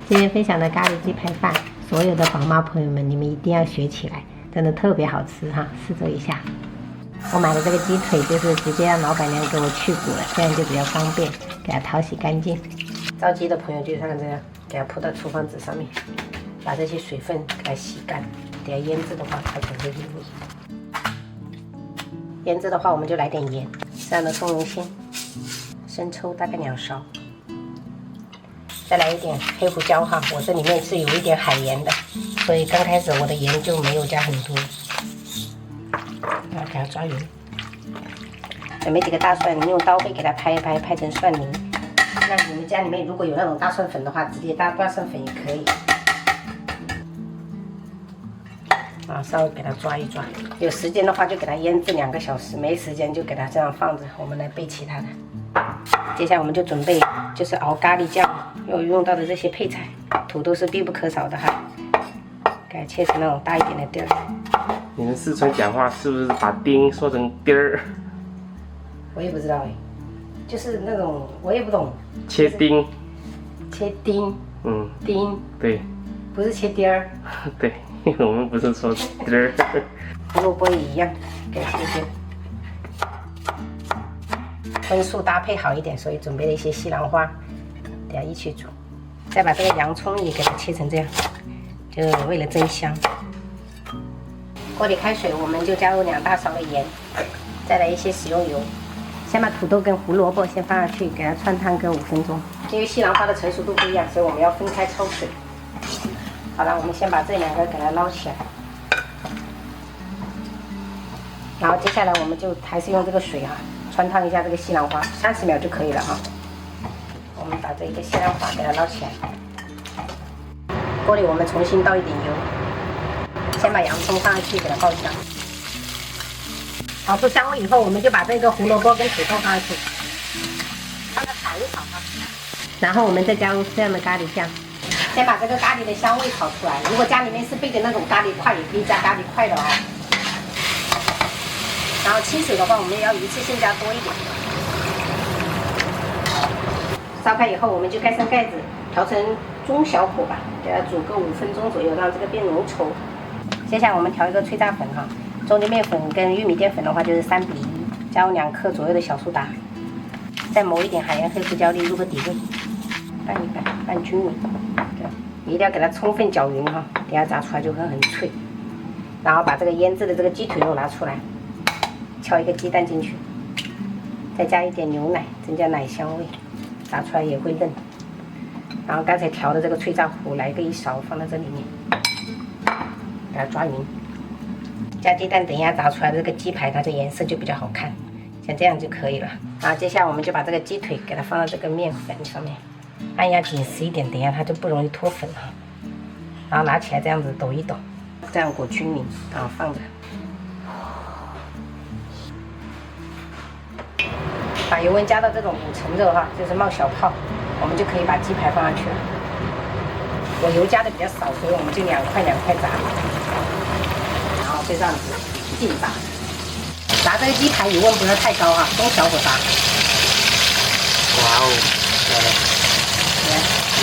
今天分享的咖喱鸡排饭，所有的宝妈朋友们，你们一定要学起来，真的特别好吃哈！试做一下。我买的这个鸡腿就是直接让老板娘给我去骨了，这样就比较方便，给它淘洗干净。着急的朋友就像这样，给它铺到厨房纸上面，把这些水分给它洗干。等下腌制的话，它才会入味。腌制的话，我们就来点盐，适量的松茸鲜，生抽大概2勺。再来一点黑胡椒哈，我这里面是有一点海盐的，所以刚开始我的盐就没有加很多。然后给它抓匀。准备几个大蒜，你用刀背给它拍一拍，拍成蒜泥。那你们家里面如果有那种大蒜粉的话，直接搭大蒜粉也可以。啊，稍微给它抓一抓。有时间的话就给它腌制2个小时，没时间就给它这样放着。我们来备其他的。接下来我们就准备就是熬咖喱酱要用到的这些配菜，土豆是必不可少的哈，给它切成那种大一点的丁儿。你们四川讲话是不是把丁说成丁儿？我也不知道哎，就是那种我也不懂。切丁。切丁。嗯。丁。对。不是切丁儿。对，我们不是说丁儿。胡萝卜也一样，给它切切。荤素搭配好一点，所以准备了一些西兰花，等下一起煮。再把这个洋葱也给它切成这样，就是为了增香。锅里开水，我们就加入2大勺的盐，再来一些食用油。先把土豆跟胡萝卜先放下去，给它汆烫个5分钟。因为西兰花的成熟度不一样，所以我们要分开焯水。好了，我们先把这2个给它捞起来。然后接下来我们就还是用这个水啊，汆烫一下这个西兰花，30秒就可以了哈。我们把这个西兰花给它捞起来。锅里我们重新倒一点油。先把洋葱放下去，给它爆香。炒出香味以后，我们就把这个胡萝卜跟土豆放下去，让它炒一炒哈。然后我们再加入适量的咖喱酱，先把这个咖喱的香味炒出来。如果家里面是备的那种咖喱块，也可以加咖喱块的哦。然后清水的话，我们也要一次性加多一点。烧开以后，我们就盖上盖子，调成中小火吧，给它煮个5分钟左右，让这个变浓稠。接下来我们调一个脆炸粉哈，中筋面粉跟玉米淀粉的话就是3比1，加入2克左右的小苏打，再磨一点海盐、黑胡椒粒入个底味，拌一拌，拌均匀。你一定要给它充分搅匀哈，等下炸出来就会很脆。然后把这个腌制的这个鸡腿肉拿出来，敲一个鸡蛋进去，再加一点牛奶，增加奶香味，炸出来也会嫩。然后刚才调的这个脆炸糊来个1勺放在这里面。给它抓匀，加鸡蛋，等一下炸出来的这个鸡排，它的颜色就比较好看，像这样就可以了。然后接下来我们就把这个鸡腿给它放到这个面粉上面，按压紧实一点，等一下它就不容易脱粉了。然后拿起来这样子抖一抖，这样裹均匀，然后放着。把油温加到这种5成热哈，就是冒小泡，我们就可以把鸡排放上去了。我油加的比较少，所以我们就2块炸，然后就这样子静炸。炸这个鸡排油温不要太高啊，中小火炸。哇哦，漂亮！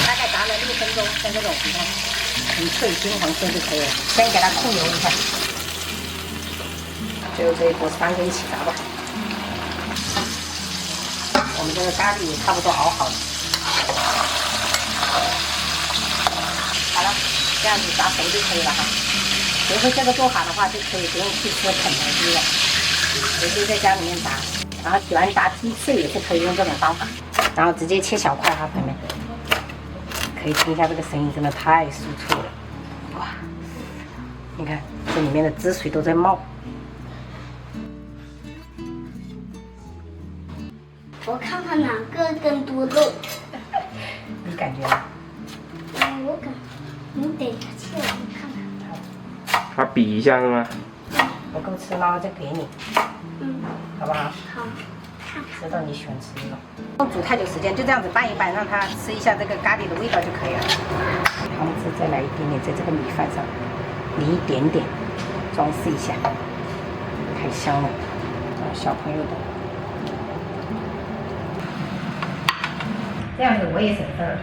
大概炸了6分钟，像这种你看，很脆金黄色就可以了。先给它控油一下，最后这一锅3个一起炸吧。我们这个咖喱也差不多熬好了。好了，这样子炸熟就可以了哈。学会这个做法的话，就可以不用去吃肯德基了，直接在家里面炸。然后喜欢炸鸡翅也是可以用这种方法，然后直接切小块哈，朋友们。可以听一下这个声音，真的太酥脆了，哇！你看这里面的汁水都在冒。我看看哪个更多肉。你感觉呢？我感，你等一下切我看看。他比一下是吗？不够吃吗？再给你。好不好？好。知道你喜欢吃这种。不煮太久时间，就这样子拌一拌，让它吃一下这个咖喱的味道就可以了。汤汁再来一点点，在这个米饭上淋一点点，装饰一下，太香了。小朋友的。这样子我也省事儿。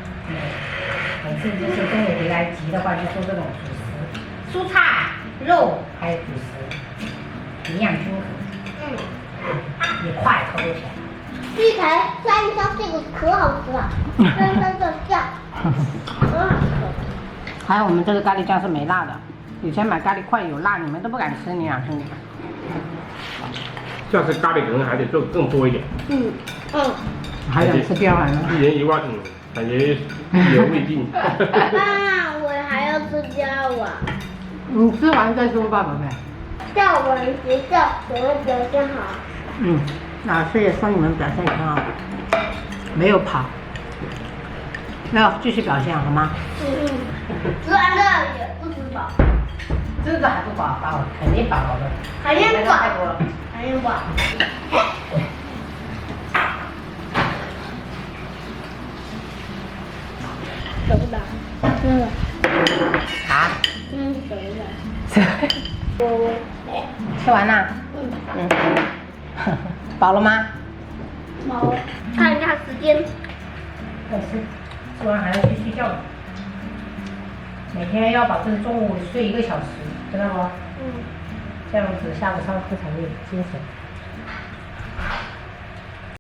每次就是中午回来急的话，就做这种主食，蔬菜、肉还有主食，营养均衡，也快操作起来。这台三香这个可好吃了，三香这酱，很好吃。还有我们这个咖喱酱是没辣的，以前买咖喱块有辣，你们都不敢吃，你俩兄弟。下次咖喱可能还得做更多一点。还想吃第二碗呢？一人一碗，感觉意犹未尽。妈，我还要吃第二碗。你吃完再说吧，宝贝。在我们学校怎么表现好？老师也说你们表现很好，没有跑，要继续表现好吗？吃完这也不吃饱，这个还不饱，肯定饱了的。还是饱，太多了。还是饱。走吧，啊？走吧。吃完啦？饱了吗？饱。看一下时间。吃完还要去睡觉。每天要保证中午睡1个小时，知道不？这样子下午上课才有精神。